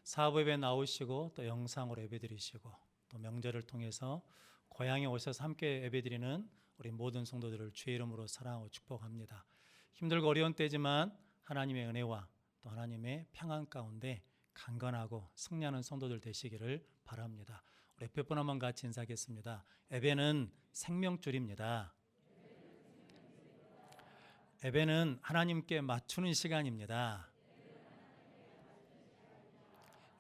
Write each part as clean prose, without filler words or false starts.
사부 예배 나오시고 또 영상으로 예배드리시고 또 명절을 통해서 고향에 오셔서 함께 예배드리는 우리 모든 성도들을 주의 이름으로 사랑하고 축복합니다. 힘들고 어려운 때지만 하나님의 은혜와 또 하나님의 평안 가운데 강건하고 승리하는 성도들 되시기를 바랍니다. 우리 몇 번 한번 같이 인사하겠습니다. 예배는 생명줄입니다. 예배는 하나님께 맞추는 시간입니다.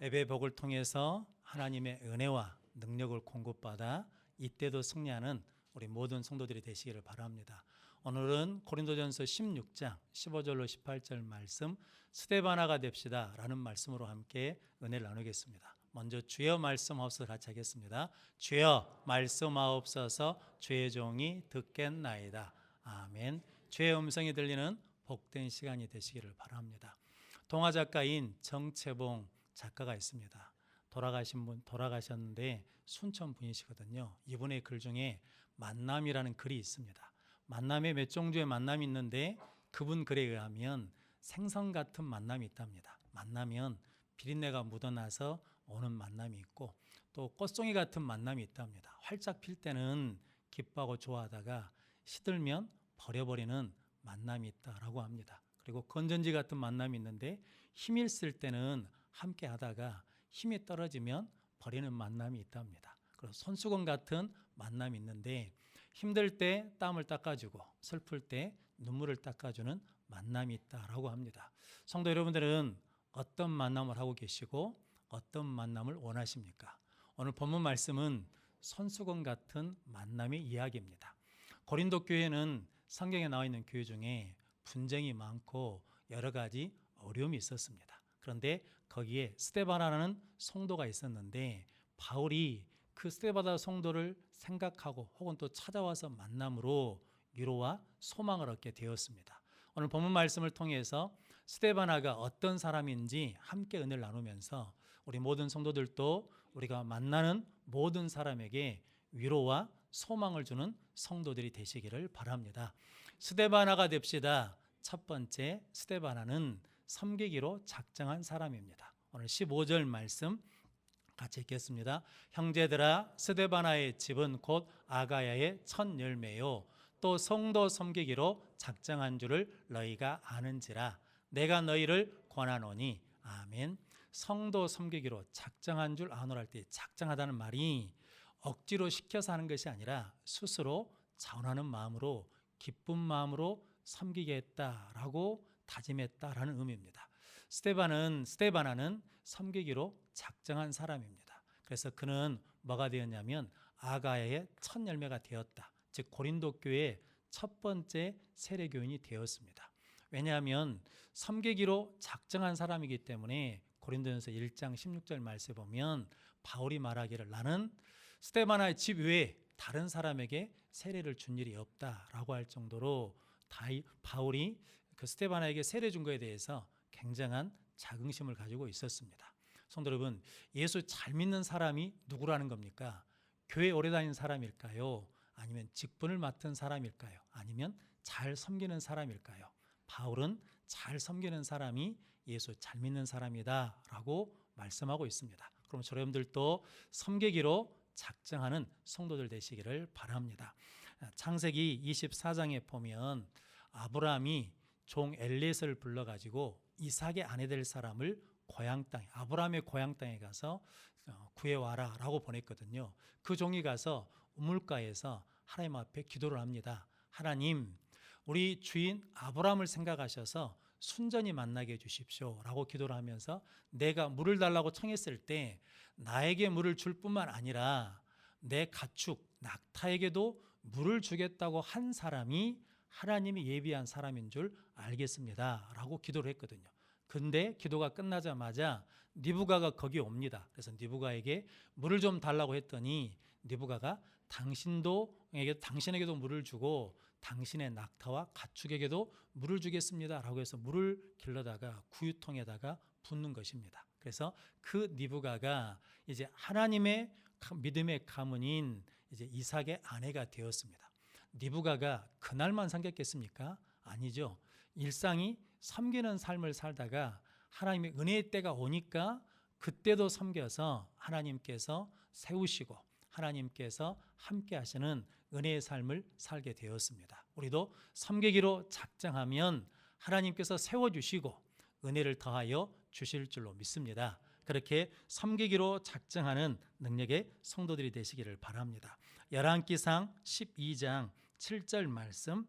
예배 복을 통해서 하나님의 은혜와 능력을 공급받아 이때도 승리하는 우리 모든 성도들이 되시기를 바랍니다. 오늘은 고린도전서 16장 15절로 18절 말씀 스데바나가 됩시다 라는 말씀으로 함께 은혜를 나누겠습니다. 먼저 주여 말씀하옵소서 같이 하겠습니다. 주여 말씀하옵소서 주의 종이 듣겠나이다. 아멘. 주의 음성이 들리는 복된 시간이 되시기를 바랍니다. 동화작가인 정채봉 작가가 있습니다. 돌아가셨는데 순천 분이시거든요. 이분의 글 중에 만남이라는 글이 있습니다. 만남에 몇 종류의 만남이 있는데 그분 글에 의하면 생선 같은 만남이 있답니다. 만나면 비린내가 묻어나서 오는 만남이 있고 또 꽃송이 같은 만남이 있답니다. 활짝 필 때는 기뻐하고 좋아하다가 시들면 버려버리는 만남이 있다라고 합니다. 그리고 건전지 같은 만남이 있는데 힘이 있을 때는 함께 하다가 힘이 떨어지면 버리는 만남이 있답니다. 그리고 손수건 같은 만남이 있는데 힘들 때 땀을 닦아주고 슬플 때 눈물을 닦아주는 만남이 있다라고 합니다. 성도 여러분들은 어떤 만남을 하고 계시고 어떤 만남을 원하십니까? 오늘 본문 말씀은 손수건 같은 만남의 이야기입니다. 고린도 교회는 성경에 나와 있는 교회 중에 분쟁이 많고 여러 가지 어려움이 있었습니다. 그런데 거기에 스데바나라는 성도가 있었는데 바울이 그 스데바나 성도를 생각하고 혹은 또 찾아와서 만남으로 위로와 소망을 얻게 되었습니다. 오늘 본문 말씀을 통해서 스데바나가 어떤 사람인지 함께 은혜를 나누면서 우리 모든 성도들도 우리가 만나는 모든 사람에게 위로와 소망을 주는 성도들이 되시기를 바랍니다. 스데바나가 됩시다. 첫 번째, 스데바나는 섬기기로 작정한 사람입니다. 오늘 15절 말씀 같이 읽겠습니다. 형제들아, 스데바나의 집은 곧 아가야의 첫 열매요 또 성도 섬기기로 작정한 줄을 너희가 아는지라. 내가 너희를 권하노니. 아멘. 성도 섬기기로 작정한 줄 아노라 할 때 작정하다는 말이 억지로 시켜서 하는 것이 아니라 스스로 자원하는 마음으로 기쁜 마음으로 섬기겠다라고 다짐했다라는 의미입니다. 스데바나는 섬기기로 작정한 사람입니다. 그래서 그는 뭐가 되었냐면 아가야의 첫 열매가 되었다. 즉 고린도 교회의 첫 번째 세례교인이 되었습니다. 왜냐하면 섬기기로 작정한 사람이기 때문에 고린도전서 1장 16절 말씀에 보면 바울이 말하기를 나는 스데바나의 집 외에 다른 사람에게 세례를 준 일이 없다라고 할 정도로 바울이 그 스데바나에게 세례 준 것에 대해서 굉장한 자긍심을 가지고 있었습니다. 성도 여러분, 예수 잘 믿는 사람이 누구라는 겁니까? 교회 오래 다니는 사람일까요? 아니면 직분을 맡은 사람일까요? 아니면 잘 섬기는 사람일까요? 바울은 잘 섬기는 사람이 예수 잘 믿는 사람이다 라고 말씀하고 있습니다. 그럼 여러분들도 섬기기로 작정하는 성도들 되시기를 바랍니다. 창세기 24장에 보면 아브라함이 종 엘리에서를 불러가지고 이삭의 아내 될 사람을 고향 땅에, 아브라함의 고향 땅에 가서 구해와라 라고 보냈거든요. 그 종이 가서 우물가에서 하나님 앞에 기도를 합니다. 하나님, 우리 주인 아브라함을 생각하셔서 순전히 만나게 해주십시오 라고 기도를 하면서 내가 물을 달라고 청했을 때 나에게 물을 줄 뿐만 아니라 내 가축 낙타에게도 물을 주겠다고 한 사람이 하나님이 예비한 사람인 줄 알겠습니다 라고 기도를 했거든요. 근데 기도가 끝나자마자 니부가가 거기 옵니다. 그래서 니부가에게 물을 좀 달라고 했더니 니부가가 당신에게도 물을 주고 당신의 낙타와 가축에게도 물을 주겠습니다 라고 해서 물을 길러다가 구유통에다가 붓는 것입니다. 그래서 그 니부가가 이제 하나님의 믿음의 가문인 이제 이삭의 아내가 되었습니다. 니부가가 그날만 섬겼겠습니까? 아니죠. 일상이 섬기는 삶을 살다가 하나님의 은혜의 때가 오니까 그때도 섬겨서 하나님께서 세우시고 하나님께서 함께 하시는 은혜의 삶을 살게 되었습니다. 우리도 섬기기로 작정하면 하나님께서 세워주시고 은혜를 더하여 주실 줄로 믿습니다. 그렇게 섬기기로 작정하는 능력의 성도들이 되시기를 바랍니다. 열왕기상 12장 7절 말씀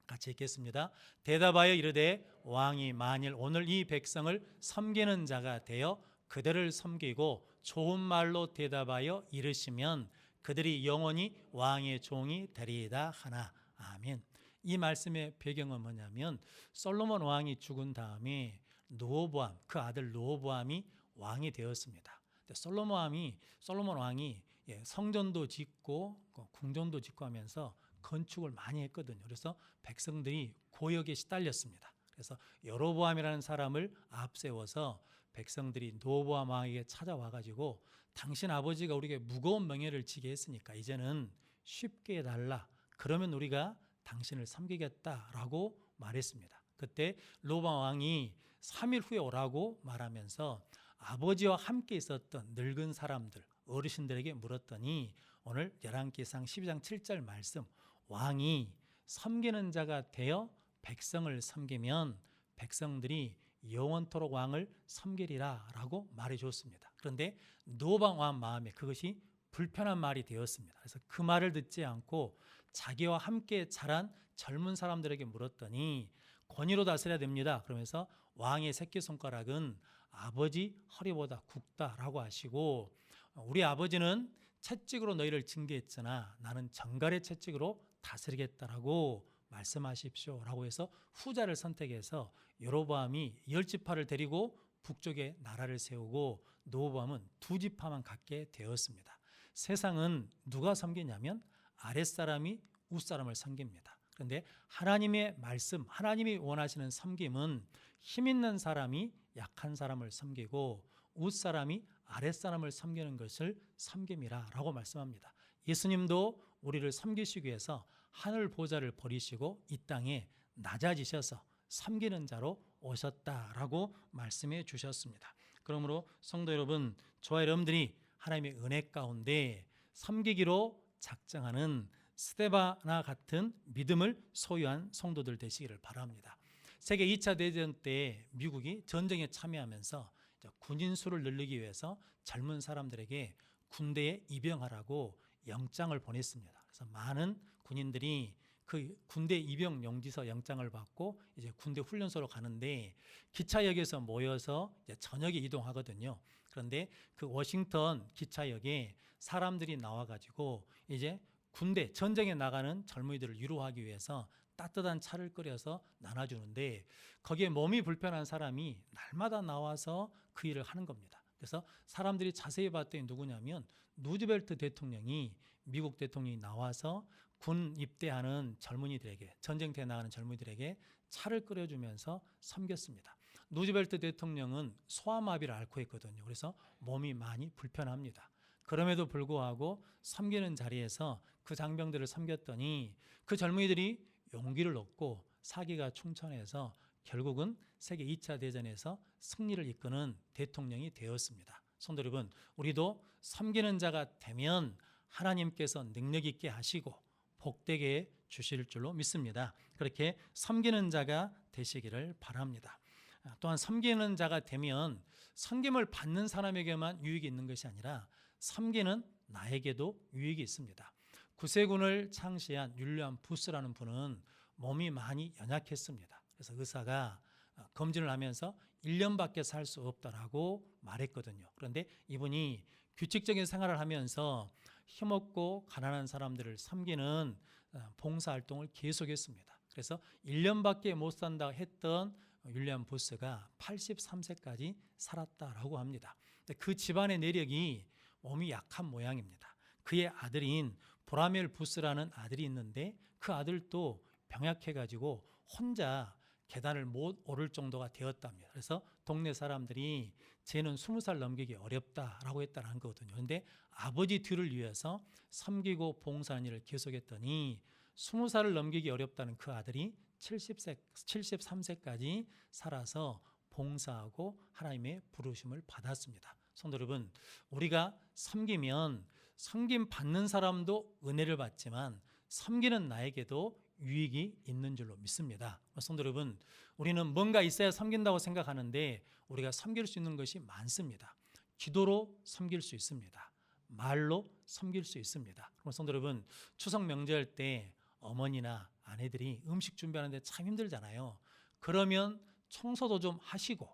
같이 읽겠습니다. 대답하여 이르되 왕이 만일 오늘 이 백성을 섬기는 자가 되어 그들을 섬기고 좋은 말로 대답하여 이르시면 그들이 영원히 왕의 종이 되리이다 하나. 아멘. 이 말씀의 배경은 뭐냐면 솔로몬 왕이 죽은 다음에 르호보암, 그 아들 르호보암이 왕이 되었습니다. 솔로몬 왕이 성전도 짓고 궁전도 짓고 하면서 건축을 많이 했거든요. 그래서 백성들이 고역에 시달렸습니다. 그래서 여로보암이라는 사람을 앞세워서 백성들이 르호보암 왕에게 찾아와 가지고 당신 아버지가 우리에게 무거운 명예를 지게 했으니까 이제는 쉽게 해달라. 그러면 우리가 당신을 섬기겠다라고 말했습니다. 그때 르호보암 왕이 3일 후에 오라고 말하면서 아버지와 함께 있었던 늙은 사람들, 어르신들에게 물었더니 오늘 열왕기상 12장 7절 말씀, 왕이 섬기는 자가 되어 백성을 섬기면 백성들이 영원토록 왕을 섬기리라 라고 말해줬습니다. 그런데 르호보암 왕 마음에 그것이 불편한 말이 되었습니다. 그래서 그 말을 듣지 않고 자기와 함께 자란 젊은 사람들에게 물었더니 권위로 다스려야 됩니다. 그러면서 왕의 새끼손가락은 아버지 허리보다 굵다라고 하시고 우리 아버지는 채찍으로 너희를 징계했잖아. 나는 정갈의 채찍으로 다스리겠다라고 말씀하십시오 라고 해서 후자를 선택해서 여로보암이 10지파를 데리고 북쪽에 나라를 세우고 르호보암은 2지파만 갖게 되었습니다. 세상은 누가 섬기냐면 아랫사람이 윗사람을 섬깁니다. 그런데 하나님의 말씀, 하나님이 원하시는 섬김은 힘 있는 사람이 약한 사람을 섬기고 윗사람이 아랫사람을 섬기는 것을 섬김이라 라고 말씀합니다. 예수님도 우리를 섬기시기 위해서 하늘 보좌를 버리시고 이 땅에 낮아지셔서 섬기는 자로 오셨다라고 말씀해 주셨습니다. 그러므로 성도 여러분, 저와 여러분들이 하나님의 은혜 가운데 섬기기로 작정하는 스데바나 같은 믿음을 소유한 성도들 되시기를 바랍니다. 세계 2차 대전 때 미국이 전쟁에 참여하면서 군인 수를 늘리기 위해서 젊은 사람들에게 군대에 입영하라고 영장을 보냈습니다. 그래서 많은 군인들이 그 군대 입영 용지서 영장을 받고 이제 군대 훈련소로 가는데 기차역에서 모여서 이제 저녁에 이동하거든요. 그런데 그 워싱턴 기차역에 사람들이 나와가지고 이제 군대 전쟁에 나가는 젊은이들을 위로하기 위해서 따뜻한 차를 끓여서 나눠주는데 거기에 몸이 불편한 사람이 날마다 나와서 그 일을 하는 겁니다. 그래서 사람들이 자세히 봤더니 누구냐면 루즈벨트 대통령이 미국 대통령이 나와서 군 입대하는 젊은이들에게 전쟁터에 나가는 젊은이들에게 차를 끓여주면서 섬겼습니다. 루즈벨트 대통령은 소아마비를 앓고 있거든요. 그래서 몸이 많이 불편합니다. 그럼에도 불구하고 섬기는 자리에서 그 장병들을 섬겼더니 그 젊은이들이 용기를 얻고 사기가 충천해서 결국은 세계 2차 대전에서 승리를 이끄는 대통령이 되었습니다. 성도 여러분, 우리도 섬기는 자가 되면 하나님께서 능력 있게 하시고 복되게 주실 줄로 믿습니다. 그렇게 섬기는 자가 되시기를 바랍니다. 또한 섬기는 자가 되면 섬김을 받는 사람에게만 유익이 있는 것이 아니라 섬기는 나에게도 유익이 있습니다. 구세군을 창시한 윌리엄 부스라는 분은 몸이 많이 연약했습니다. 그래서 의사가 검진을 하면서 1년밖에 살 수 없다라고 말했거든요. 그런데 이분이 규칙적인 생활을 하면서 힘없고 가난한 사람들을 섬기는 봉사활동을 계속했습니다. 그래서 1년밖에 못 산다고 했던 윌리엄 부스가 83세까지 살았다라고 합니다. 그 집안의 내력이 몸이 약한 모양입니다. 그의 아들인 보라멜 부스라는 아들이 있는데 그 아들도 병약해가지고 혼자 계단을 못 오를 정도가 되었답니다. 그래서 동네 사람들이 쟤는 20살 넘기기 어렵다라고 했다는 거거든요. 그런데 아버지 뒤를 위해서 섬기고 봉사하는 일을 계속했더니 20살을 넘기기 어렵다는 그 아들이 73세까지 살아서 봉사하고 하나님의 부르심을 받았습니다. 성도 여러분, 우리가 섬기면 섬김 받는 사람도 은혜를 받지만 섬기는 나에게도 유익이 있는 줄로 믿습니다. 성도 여러분, 우리는 뭔가 있어야 섬긴다고 생각하는데 우리가 섬길 수 있는 것이 많습니다. 기도로 섬길 수 있습니다. 말로 섬길 수 있습니다. 성도 여러분, 추석 명절 때 어머니나 아내들이 음식 준비하는데 참 힘들잖아요. 그러면 청소도 좀 하시고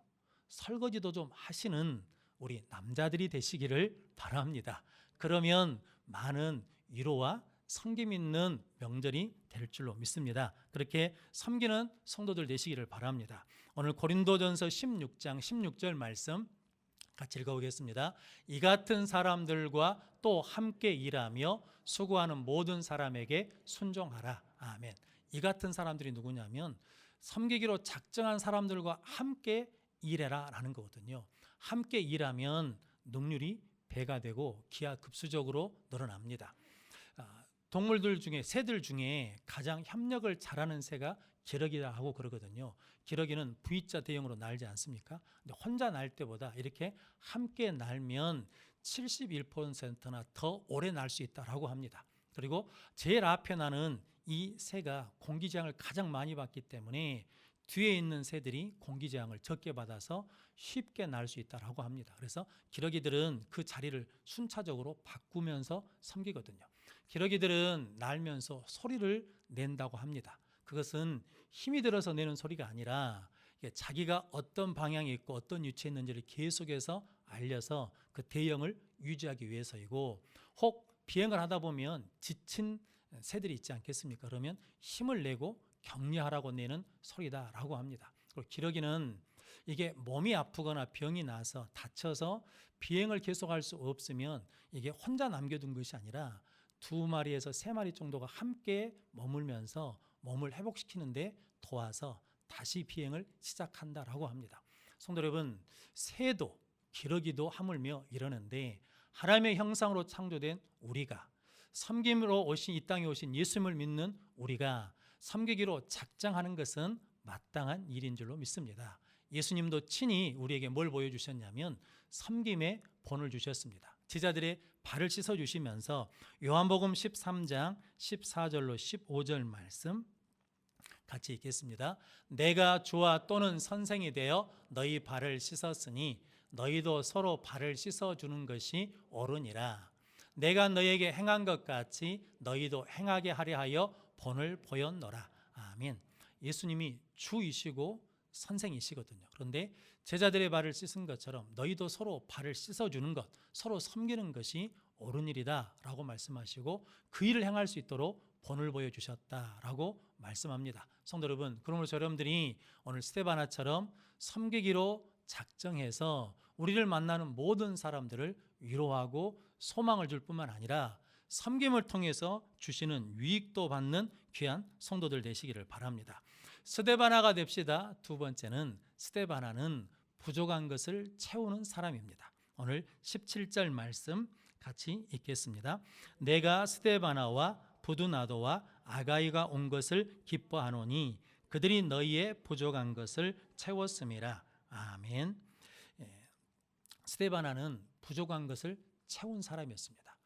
설거지도 좀 하시는 우리 남자들이 되시기를 바랍니다. 그러면 많은 위로와 섬김 있는 명절이 될 줄로 믿습니다. 그렇게 섬기는 성도들 되시기를 바랍니다. 오늘 고린도전서 16장 16절 말씀 같이 읽어보겠습니다. 이 같은 사람들과 또 함께 일하며 수고하는 모든 사람에게 순종하라. 아멘. 이 같은 사람들이 누구냐면 섬기기로 작정한 사람들과 함께 일해라 라는 거거든요. 함께 일하면 능률이 배가 되고 기하급수적으로 늘어납니다. 동물들 중에, 새들 중에 가장 협력을 잘하는 새가 기러기라 하고 그러거든요. 기러기는 V자 대형으로 날지 않습니까? 근데 혼자 날 때보다 이렇게 함께 날면 71%나 더 오래 날 수 있다고 합니다. 그리고 제일 앞에 나는 이 새가 공기저항을 가장 많이 받기 때문에 뒤에 있는 새들이 공기저항을 적게 받아서 쉽게 날 수 있다고 합니다. 그래서 기러기들은 그 자리를 순차적으로 바꾸면서 섬기거든요. 기러기들은 날면서 소리를 낸다고 합니다. 그것은 힘이 들어서 내는 소리가 아니라 자기가 어떤 방향에 있고 어떤 위치에 있는지를 계속해서 알려서 그 대형을 유지하기 위해서이고, 혹 비행을 하다 보면 지친 새들이 있지 않겠습니까? 그러면 힘을 내고 격려하라고 내는 소리다라고 합니다. 그리고 기러기는 이게 몸이 아프거나 병이 나서 다쳐서 비행을 계속할 수 없으면 이게 혼자 남겨둔 것이 아니라 2마리에서 3마리 정도가 함께 머물면서 몸을 회복시키는데 도와서 다시 비행을 시작한다라고 합니다. 성도 여러분, 새도 기러기도 하물며 이러는데 하나님의 형상으로 창조된 우리가, 섬김으로 오신 이 땅에 오신 예수님을 믿는 우리가 섬기기로 작정하는 것은 마땅한 일인 줄로 믿습니다. 예수님도 친히 우리에게 뭘 보여주셨냐면 섬김의 본을 주셨습니다. 제자들의 발을 씻어주시면서 요한복음 13장 14절로 15절 말씀 같이 읽겠습니다. 내가 주와 또는 선생이 되어 너희 발을 씻었으니 너희도 서로 발을 씻어주는 것이 옳으니라. 내가 너희에게 행한 것 같이 너희도 행하게 하려 하여 본을 보였노라. 아멘. 예수님이 주이시고 선생이시거든요. 그런데 제자들의 발을 씻은 것처럼 너희도 서로 발을 씻어주는 것, 서로 섬기는 것이 옳은 일이다 라고 말씀하시고 그 일을 행할 수 있도록 본을 보여주셨다라고 말씀합니다. 성도 여러분, 그러므로 여러분들이 오늘 스데바나처럼 섬기기로 작정해서 우리를 만나는 모든 사람들을 위로하고 소망을 줄 뿐만 아니라 섬김을 통해서 주시는 유익도 받는 귀한 성도들 되시기를 바랍니다. 스데바나가 됩시다. 두 번째는 스데바나는 부족한 것을 채우는 사람입니다. 오늘 17절 말씀 같이 읽겠습니다. 내가 스데바나와 부두나도와 아가이가 온 것을 기뻐하노니 그들이 너희의 부족한 것을 채웠음이라. 아멘. 스데바나는 부족한 것을 채운 사람이었습니다.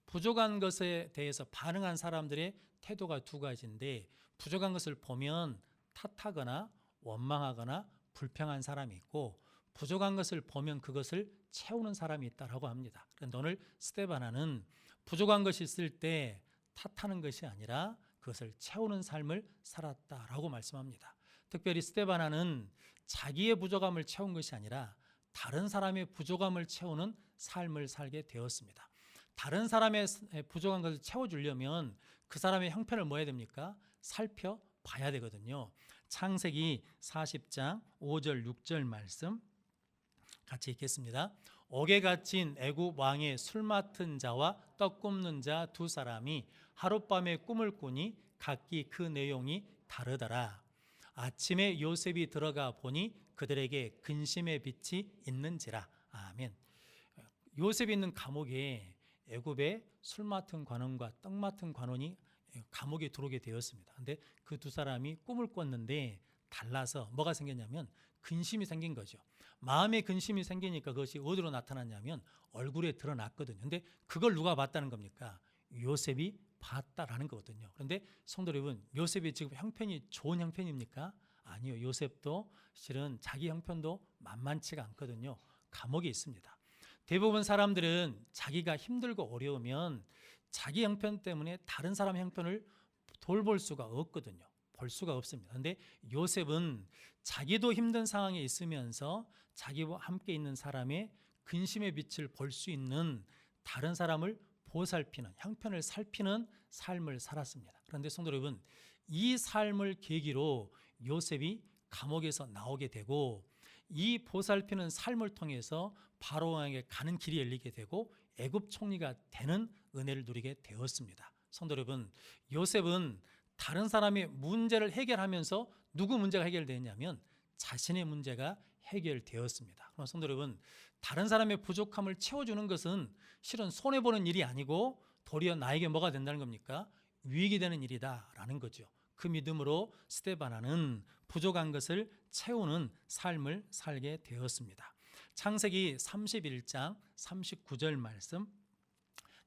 부족한 것에 대해서 반응한 사람들의 태도가 두 가지인데, 부족한 것을 보면 탓하거나 원망하거나 불평한 사람이 있고, 부족한 것을 보면 그것을 채우는 사람이 있다고 합니다. 그런데 오늘 스데바나는 부족한 것이 있을 때 탓하는 것이 아니라 그것을 채우는 삶을 살았다라고 말씀합니다. 특별히 스데바나는 자기의 부족함을 채운 것이 아니라 다른 사람의 부족함을 채우는 삶을 살게 되었습니다. 다른 사람의 부족한 것을 채워주려면 그 사람의 형편을 뭐 해야 됩니까? 살펴봐야 되거든요. 창세기 40장 5절 6절 말씀 같이 읽겠습니다. 옥에 갇힌 애굽 왕의 술 맡은 자와 떡 굽는 자 두 사람이 하룻밤에 꿈을 꾸니 각기 그 내용이 다르더라. 아침에 요셉이 들어가 보니 그들에게 근심의 빛이 있는지라. 아멘. 요셉이 있는 감옥에 애굽의 술 맡은 관원과 떡 맡은 관원이 감옥에 들어오게 되었습니다. 근데 그 두 사람이 꿈을 꿨는데 달라서 뭐가 생겼냐면 근심이 생긴 거죠. 마음에 근심이 생기니까 그것이 어디로 나타났냐면 얼굴에 드러났거든요. 근데 그걸 누가 봤다는 겁니까? 요셉이 봤다라는 거거든요. 그런데 성도 여러분, 요셉이 지금 형편이 좋은 형편입니까? 아니요. 요셉도 실은 자기 형편도 만만치가 않거든요. 감옥에 있습니다. 대부분 사람들은 자기가 힘들고 어려우면 자기 형편 때문에 다른 사람 형편을 돌볼 수가 없거든요. 볼 수가 없습니다. 그런데 요셉은 자기도 힘든 상황에 있으면서 자기와 함께 있는 사람의 근심의 빛을 볼 수 있는 다른 사람을 보살피는, 형편을 살피는 삶을 살았습니다. 그런데 성도 여러분, 이 삶을 계기로 요셉이 감옥에서 나오게 되고 이 보살피는 삶을 통해서 바로 왕에게 가는 길이 열리게 되고 애굽 총리가 되는 은혜를 누리게 되었습니다. 성도 여러분, 요셉은 다른 사람의 문제를 해결하면서 누구 문제가 해결되냐면 자신의 문제가 해결되었습니다. 그럼 성도 여러분, 다른 사람의 부족함을 채워주는 것은 실은 손해보는 일이 아니고 도리어 나에게 뭐가 된다는 겁니까? 유익이 되는 일이다라는 거죠. 그 믿음으로 스데바나는 부족한 것을 채우는 삶을 살게 되었습니다. 창세기 31장 39절 말씀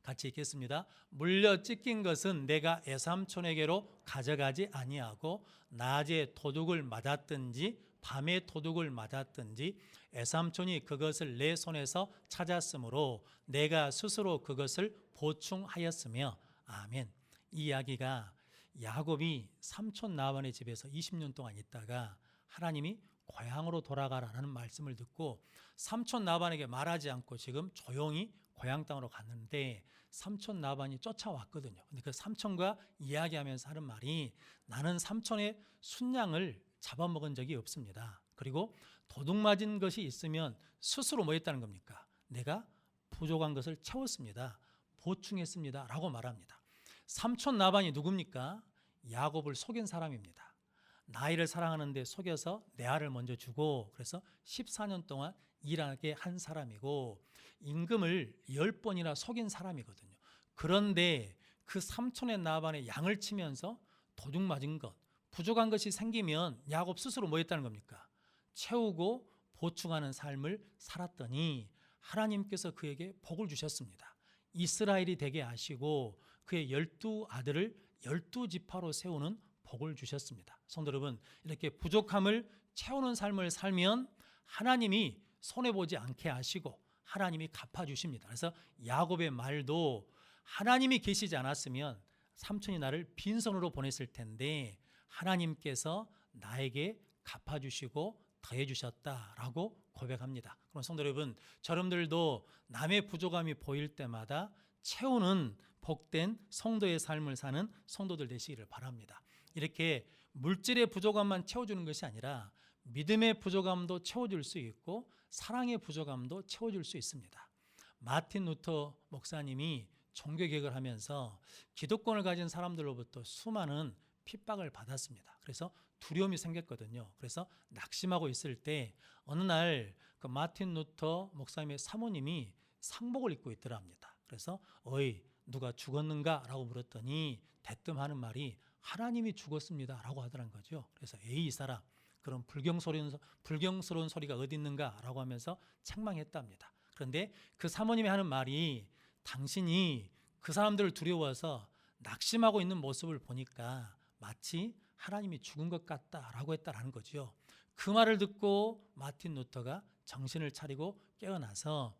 같이 읽겠습니다. 물려 찢긴 것은 내가 애삼촌에게로 가져가지 아니하고 낮에 도둑을 맞았든지 밤에 도둑을 맞았든지 애삼촌이 그것을 내 손에서 찾았으므로 내가 스스로 그것을 보충하였으며 아멘. 이 이야기가 야곱이 삼촌 라반의 집에서 20년 동안 있다가 하나님이 고향으로 돌아가라는 말씀을 듣고 삼촌 라반에게 말하지 않고 지금 조용히 고향 땅으로 갔는데 삼촌 라반이 쫓아왔거든요. 근데 그 삼촌과 이야기하면서 하는 말이 나는 삼촌의 순양을 잡아먹은 적이 없습니다. 그리고 도둑 맞은 것이 있으면 스스로 뭐 했다는 겁니까? 내가 부족한 것을 채웠습니다. 보충했습니다. 라고 말합니다. 삼촌 라반이 누굽니까? 야곱을 속인 사람입니다. 나이를 사랑하는데 속여서 내 알을 먼저 주고 그래서 14년 동안 일하게 한 사람이고 임금을 10번이나 속인 사람이거든요. 그런데 그 삼촌의 라반의 양을 치면서 도둑 맞은 것, 부족한 것이 생기면 야곱 스스로 뭐 했다는 겁니까? 채우고 보충하는 삶을 살았더니 하나님께서 그에게 복을 주셨습니다. 이스라엘이 되게 하시고 그의 12아들을 12지파로 세우는 복을 주셨습니다. 성도 여러분, 이렇게 부족함을 채우는 삶을 살면 하나님이 손해보지 않게 하시고 하나님이 갚아주십니다. 그래서 야곱의 말도 하나님이 계시지 않았으면 삼촌이 나를 빈손으로 보냈을 텐데 하나님께서 나에게 갚아주시고 더해주셨다라고 고백합니다. 그럼 성도 여러분, 여러분들도 남의 부족함이 보일 때마다 채우는 복된 성도의 삶을 사는 성도들 되시기를 바랍니다. 이렇게 물질의 부족함만 채워주는 것이 아니라 믿음의 부족함도 채워줄 수 있고 사랑의 부족함도 채워줄 수 있습니다. 마틴 루터 목사님이 종교개혁을 하면서 기독권을 가진 사람들로부터 수많은 핍박을 받았습니다. 그래서 두려움이 생겼거든요. 그래서 낙심하고 있을 때 어느 날 그 마틴 루터 목사님의 사모님이 상복을 입고 있더랍니다. 그래서 어이 누가 죽었는가? 라고 물었더니 대뜸 하는 말이 하나님이 죽었습니다 라고 하더란 거죠. 그래서 에이 이 사람 그런 불경스러운 소리가 어디 있는가? 라고 하면서 책망했답니다. 그런데 그 사모님이 하는 말이 당신이 그 사람들을 두려워서 낙심하고 있는 모습을 보니까 마치 하나님이 죽은 것 같다라고 했다라는 거죠. 그 말을 듣고 마틴 루터가 정신을 차리고 깨어나서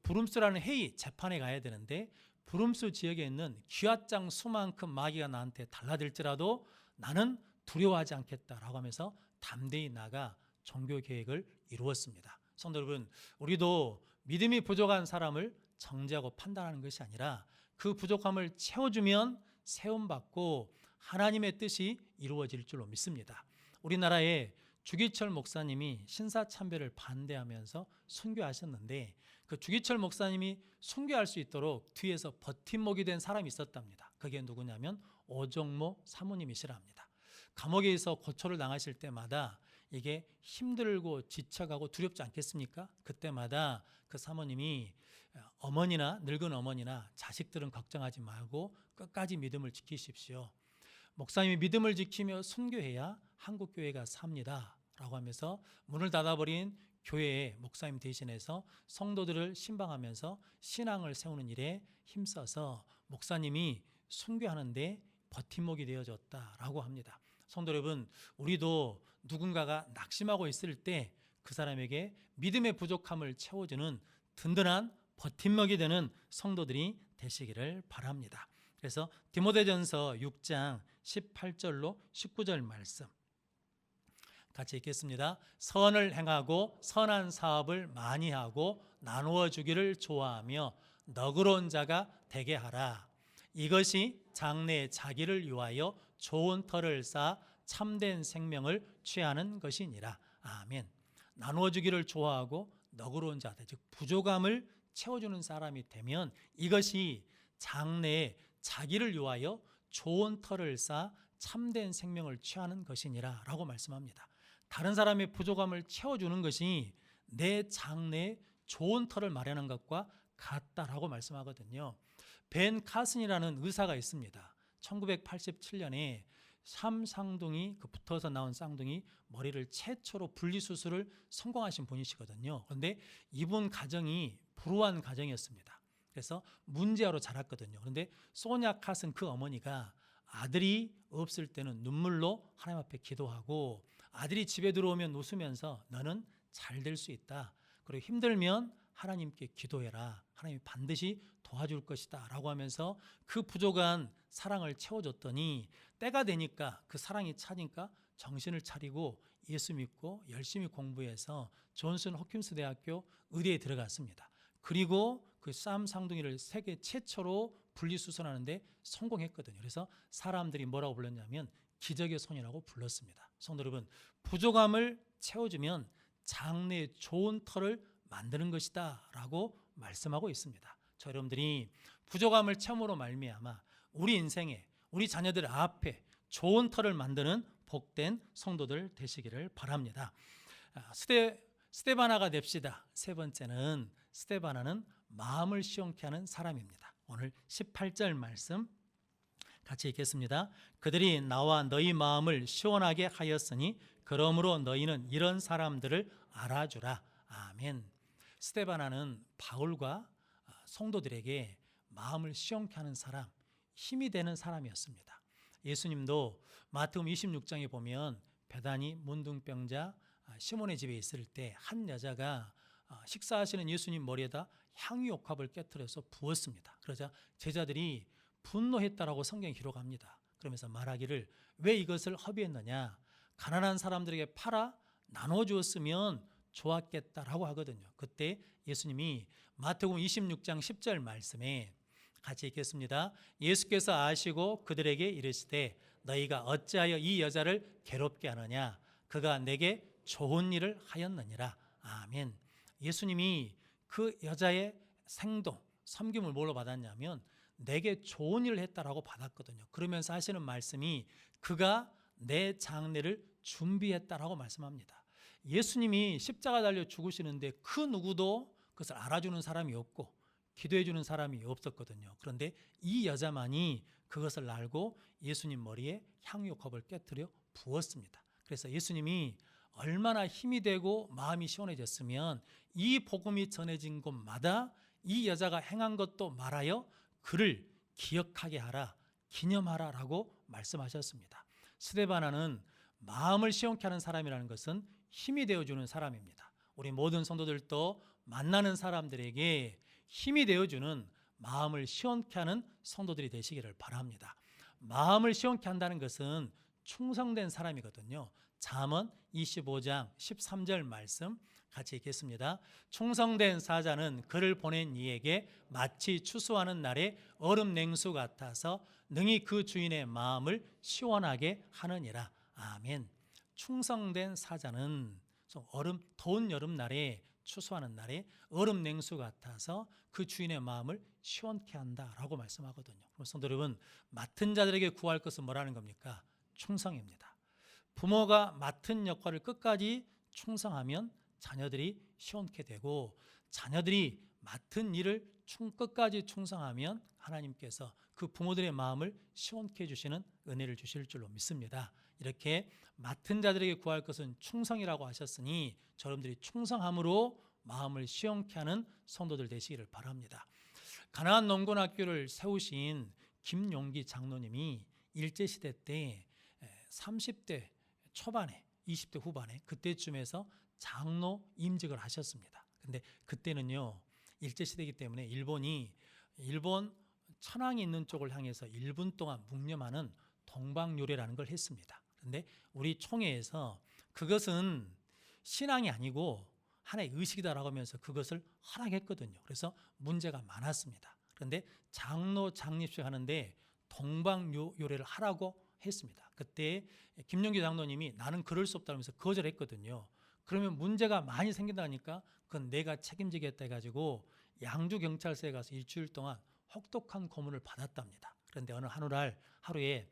부름스라는 회의 재판에 가야 되는데 부름스 지역에 있는 귀앗장 수만큼 마귀가 나한테 달라들지라도 나는 두려워하지 않겠다라고 하면서 담대히 나가 종교 계획을 이루었습니다. 성도 여러분, 우리도 믿음이 부족한 사람을 정죄하고 판단하는 것이 아니라 그 부족함을 채워주면 세움받고 하나님의 뜻이 이루어질 줄로 믿습니다. 우리나라에 주기철 목사님이 신사참배를 반대하면서 순교하셨는데 그 주기철 목사님이 순교할 수 있도록 뒤에서 버팀목이 된 사람이 있었답니다. 그게 누구냐면 오정모 사모님이시라 합니다. 감옥에서 고초를 당하실 때마다 이게 힘들고 지쳐가고 두렵지 않겠습니까? 그때마다 그 사모님이 어머니나 늙은 어머니나 자식들은 걱정하지 말고 끝까지 믿음을 지키십시오. 목사님이 믿음을 지키며 순교해야 한국교회가 삽니다 라고 하면서 문을 닫아버린 교회의 목사님 대신해서 성도들을 신방하면서 신앙을 세우는 일에 힘써서 목사님이 순교하는데 버팀목이 되어줬다라고 합니다. 성도 여러분, 우리도 누군가가 낙심하고 있을 때 그 사람에게 믿음의 부족함을 채워주는 든든한 버팀목이 되는 성도들이 되시기를 바랍니다. 그래서 디모데전서 6장 18절로 19절 말씀 같이 읽겠습니다. 선을 행하고 선한 사업을 많이 하고 나누어 주기를 좋아하며 너그러운 자가 되게 하라. 이것이 장래에 자기를 위하여 좋은 터를 쌓아 참된 생명을 취하는 것이니라. 아멘. 나누어 주기를 좋아하고 너그러운 자, 즉 부족함을 채워주는 사람이 되면 이것이 장래에 자기를 위하여 좋은 터를 쌓아 참된 생명을 취하는 것이니라 라고 말씀합니다. 다른 사람의 부족함을 채워주는 것이 내 장래에 좋은 터를 마련한 것과 같다라고 말씀하거든요. 벤 카슨이라는 의사가 있습니다. 1987년에 쌍둥이 붙어서 나온 쌍둥이 머리를 최초로 분리수술을 성공하신 분이시거든요. 그런데 이분 가정이 불우한 가정이었습니다. 그래서 문제아로 자랐거든요. 그런데 소냐 카슨 그 어머니가 아들이 없을 때는 눈물로 하나님 앞에 기도하고 아들이 집에 들어오면 웃으면서 너는 잘 될 수 있다. 그리고 힘들면 하나님께 기도해라. 하나님이 반드시 도와줄 것이다 라고 하면서 그 부족한 사랑을 채워줬더니 때가 되니까 그 사랑이 차니까 정신을 차리고 예수 믿고 열심히 공부해서 존슨 홉킨스 대학교 의대에 들어갔습니다. 그리고 그 쌍둥이를 세계 최초로 분리수술하는데 성공했거든요. 그래서 사람들이 뭐라고 불렀냐면 기적의 손이라고 불렀습니다. 성도 여러분, 부족함을 채워주면 장래에 좋은 터를 만드는 것이다 라고 말씀하고 있습니다. 저 여러분들이 부족함을 체험으로 말미암아 우리 인생에 우리 자녀들 앞에 좋은 터를 만드는 복된 성도들 되시기를 바랍니다. 스데바나가 됩시다. 세 번째는 스데바나는 마음을 시원케 하는 사람입니다. 오늘 18절 말씀 같이 읽겠습니다. 그들이 나와 너희 마음을 시원하게 하였으니 그러므로 너희는 이런 사람들을 알아주라. 아멘. 스데바나는 바울과 성도들에게 마음을 시원케 하는 사람, 힘이 되는 사람이었습니다. 예수님도 마태복음 26장에 보면 베다니 문둥병자 시몬의 집에 있을 때 한 여자가 식사하시는 예수님 머리에다 향유옥합을 깨뜨려서 부었습니다. 그러자 제자들이 분노했다라고 성경에 기록합니다. 그러면서 말하기를 왜 이것을 허비했느냐? 가난한 사람들에게 팔아 나눠 주었으면 좋았겠다라고 하거든요. 그때 예수님이 마태복음 26장 10절 말씀에 같이 읽겠습니다. 예수께서 아시고 그들에게 이르시되 너희가 어찌하여 이 여자를 괴롭게 하느냐? 그가 내게 좋은 일을 하였느니라. 아멘. 예수님이 그 여자의 행동, 섬김을 뭘로 받았냐면 내게 좋은 일을 했다라고 받았거든요. 그러면서 하시는 말씀이 그가 내 장래를 준비했다라고 말씀합니다. 예수님이 십자가 달려 죽으시는데 그 누구도 그것을 알아주는 사람이 없고 기도해 주는 사람이 없었거든요. 그런데 이 여자만이 그것을 알고 예수님 머리에 향유컵을 깨뜨려 부었습니다. 그래서 예수님이 얼마나 힘이 되고 마음이 시원해졌으면 이 복음이 전해진 곳마다 이 여자가 행한 것도 말하여 그를 기억하게 하라, 기념하라 라고 말씀하셨습니다. 스데바나는 마음을 시원케 하는 사람이라는 것은 힘이 되어주는 사람입니다. 우리 모든 성도들도 만나는 사람들에게 힘이 되어주는 마음을 시원케 하는 성도들이 되시기를 바랍니다. 마음을 시원케 한다는 것은 충성된 사람이거든요. 잠언 25장 13절 말씀 같이 읽겠습니다. 충성된 사자는 그를 보낸 이에게 마치 추수하는 날에 얼음 냉수 같아서 능히 그 주인의 마음을 시원하게 하느니라. 아멘. 충성된 사자는 더운 여름날에 추수하는 날에 얼음 냉수 같아서 그 주인의 마음을 시원케 한다라고 말씀하거든요. 그럼 성도 여러분, 맡은 자들에게 구할 것은 뭐라는 겁니까? 충성입니다. 부모가 맡은 역할을 끝까지 충성하면 자녀들이 시원케 되고 자녀들이 맡은 일을 끝까지 충성하면 하나님께서 그 부모들의 마음을 시원케 해주시는 은혜를 주실 줄로 믿습니다. 이렇게 맡은 자들에게 구할 것은 충성이라고 하셨으니 여러분들이 충성함으로 마음을 시원케 하는 성도들 되시기를 바랍니다. 가나안 농곤학교를 세우신 김용기 장로님이 일제시대 때 30대 초반에 20대 후반에 그때쯤에서 장로 임직을 하셨습니다. 근데 그때는요 일제시대이기 때문에 일본 천황이 있는 쪽을 향해서 1분 동안 묵념하는 동방요례라는 걸 했습니다. 그런데 우리 총회에서 그것은 신앙이 아니고 하나의 의식이다라고 하면서 그것을 허락했거든요. 그래서 문제가 많았습니다. 그런데 장로 장립식 하는데 동방요례를 하라고 했습니다. 그때 김용기 장로님이 나는 그럴 수 없다면서 거절했거든요. 그러면 문제가 많이 생긴다니까 그건 내가 책임지겠다 해가지고 양주경찰서에 가서 일주일 동안 혹독한 고문을 받았답니다. 그런데 어느 하루에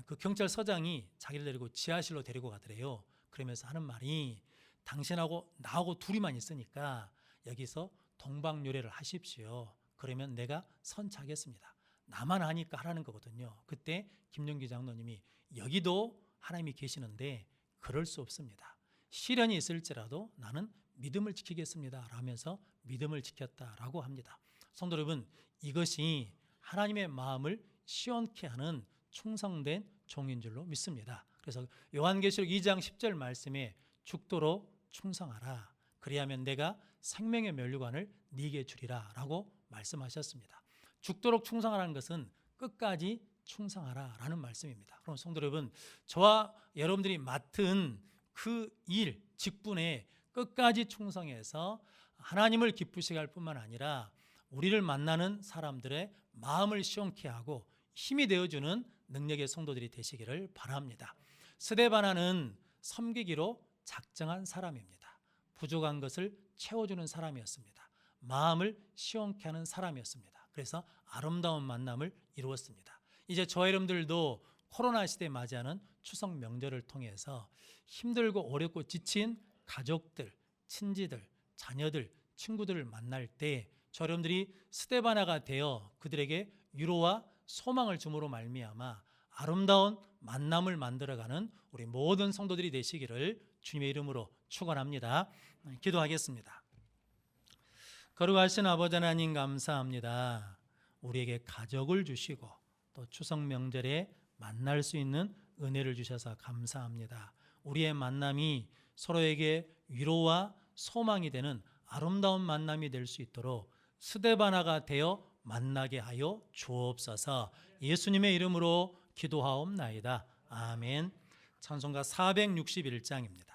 그 경찰서장이 자기를 데리고 지하실로 데리고 가더래요. 그러면서 하는 말이 당신하고 나하고 둘이만 있으니까 여기서 동방요례를 하십시오. 그러면 내가 선처하겠습니다. 나만 하니까 하라는 거거든요. 그때 김용기 장로님이 여기도 하나님이 계시는데 그럴 수 없습니다. 시련이 있을지라도 나는 믿음을 지키겠습니다 라면서 믿음을 지켰다라고 합니다. 성도 여러분, 이것이 하나님의 마음을 시원케 하는 충성된 종인 줄로 믿습니다. 그래서 요한계시록 2장 10절 말씀에 죽도록 충성하라. 그리하면 내가 생명의 면류관을 네게 주리라 라고 말씀하셨습니다. 죽도록 충성하라는 것은 끝까지 충성하라라는 말씀입니다. 그럼 성도 여러분, 저와 여러분들이 맡은 그 일, 직분에 끝까지 충성해서 하나님을 기쁘시게 할 뿐만 아니라 우리를 만나는 사람들의 마음을 시원케 하고 힘이 되어주는 능력의 성도들이 되시기를 바랍니다. 스데바나는 섬기기로 작정한 사람입니다. 부족한 것을 채워주는 사람이었습니다. 마음을 시원케 하는 사람이었습니다. 그래서 아름다운 만남을 이루었습니다. 이제 저와 여러분들도 코로나 시대에 맞이하는 추석 명절을 통해서 힘들고 어렵고 지친 가족들, 친지들, 자녀들, 친구들을 만날 때 저 여러분들이 스데바나가 되어 그들에게 위로와 소망을 줌으로 말미암아 아름다운 만남을 만들어가는 우리 모든 성도들이 되시기를 주님의 이름으로 축원합니다. 기도하겠습니다. 거룩하신 아버지 하나님 감사합니다. 우리에게 가족을 주시고 또 추석 명절에 만날 수 있는 은혜를 주셔서 감사합니다. 우리의 만남이 서로에게 위로와 소망이 되는 아름다운 만남이 될 수 있도록 스데바나가 되어 만나게 하여 주옵소서. 예수님의 이름으로 기도하옵나이다. 아멘. 찬송가 461장입니다.